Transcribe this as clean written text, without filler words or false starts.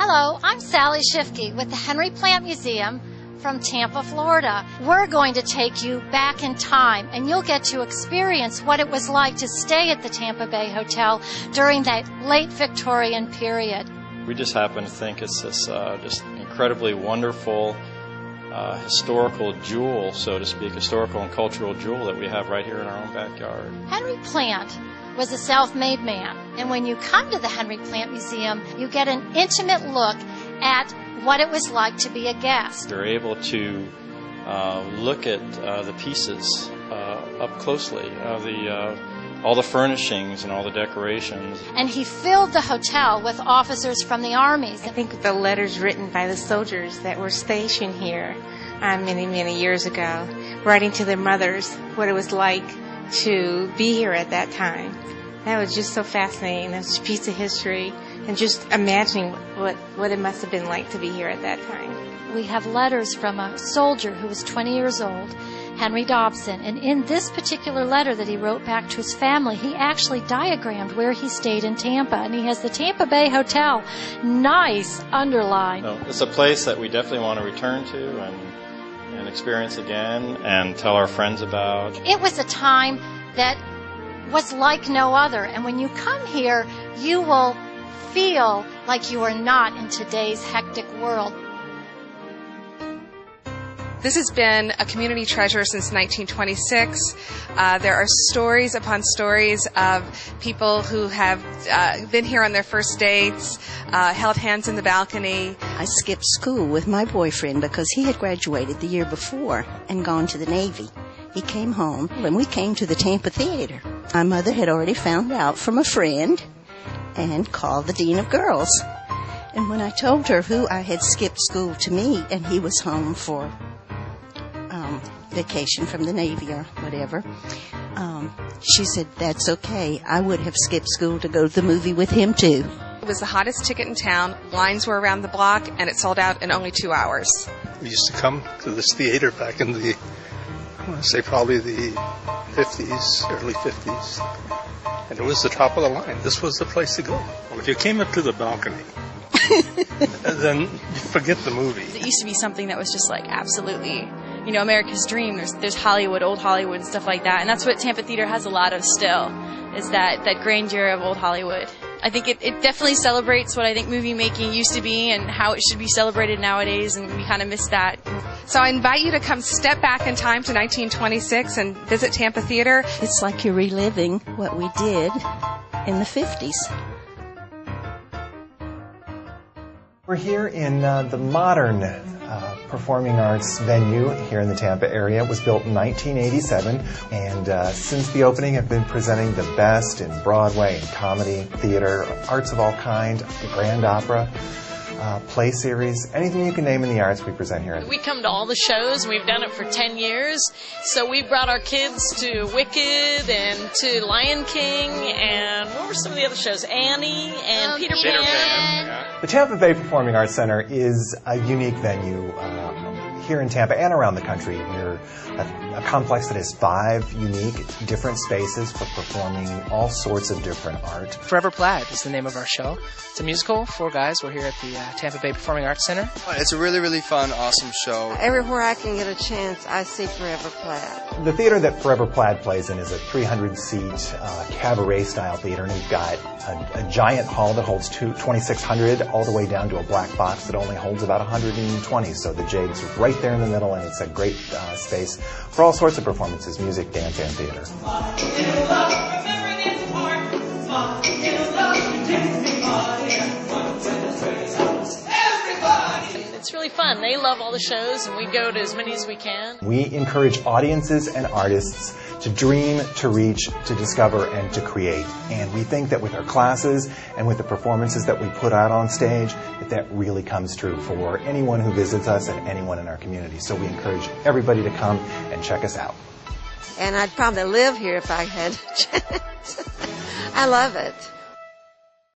Hello, I'm Sally Schiffke with the Henry Plant Museum from Tampa, Florida. We're going to take you back in time, and you'll get to experience what it was like to stay at the Tampa Bay Hotel during that late Victorian period. We just happen to think it's this just incredibly wonderful historical jewel, so to speak, historical and cultural jewel that we have right here in our own backyard. Henry Plant was a self-made man, and when you come to the Henry Plant Museum, you get an intimate look at what it was like to be a guest. You're able to look at the pieces up closely, all the furnishings and all the decorations. And he filled the hotel with officers from the armies. I think the letters written by the soldiers that were stationed here many, many years ago, writing to their mothers what it was like to be here at that time. That was just so fascinating. That was a piece of history, and just imagining what it must have been like to be here at that time. We have letters from a soldier who was 20 years old, Henry Dobson, and in this particular letter that he wrote back to his family, he actually diagrammed where he stayed in Tampa, and he has the Tampa Bay Hotel nice underlined. So it's a place that we definitely want to return to and experience again and tell our friends about. It was a time that was like no other, and when you come here, you will feel like you are not in today's hectic world. This has been a community treasure since 1926. There are stories upon stories of people who have been here on their first dates, held hands in the balcony. I skipped school with my boyfriend because he had graduated the year before and gone to the Navy. He came home, and we came to the Tampa Theater. My mother had already found out from a friend and called the Dean of Girls. And when I told her who I had skipped school to meet, and he was home for vacation from the Navy or whatever, she said, that's okay. I would have skipped school to go to the movie with him, too. It was the hottest ticket in town. Lines were around the block, and it sold out in only 2 hours. We used to come to this theater back in the, I want to say probably the 50s, early 50s. And it was the top of the line. This was the place to go. Well, if you came up to the balcony, then you forget the movie. It used to be something that was just like absolutely, America's dream. There's Hollywood, old Hollywood, and stuff like that. And that's what Tampa Theater has a lot of still, is that grandeur of old Hollywood. I think it definitely celebrates what I think movie making used to be and how it should be celebrated nowadays, and we kind of miss that. So I invite you to come step back in time to 1926 and visit Tampa Theater. It's like you're reliving what we did in the 50s. We're here in the modern performing arts venue here in the Tampa area. It was built in 1987, and since the opening have been presenting the best in Broadway and comedy, theater, arts of all kind, the grand opera, play series, anything you can name in the arts we present here. We come to all the shows, and we've done it for 10 years. So we brought our kids to Wicked and to Lion King, and what were some of the other shows? Annie and Peter Pan. The Tampa Bay Performing Arts Center is a unique venue here in Tampa and around the country. We're a complex that has 5 unique different spaces for performing all sorts of different art. Forever Plaid is the name of our show. It's a musical, 4 guys. We're here at the Tampa Bay Performing Arts Center. It's a really, really fun, awesome show. Everywhere I can get a chance, I see Forever Plaid. The theater that Forever Plaid plays in is a 300-seat cabaret-style theater, and we've got a giant hall that holds 2,600 all the way down to a black box that only holds about 120. So the Jade's right there in the middle, and it's a great space for all sorts of performances, music, dance, and theater. It's really fun. They love all the shows, and we go to as many as we can. We encourage audiences and artists to dream, to reach, to discover, and to create. And we think that with our classes and with the performances that we put out on stage, that really comes true for anyone who visits us and anyone in our community. So we encourage everybody to come and check us out. And I'd probably live here if I had a chance. I love it.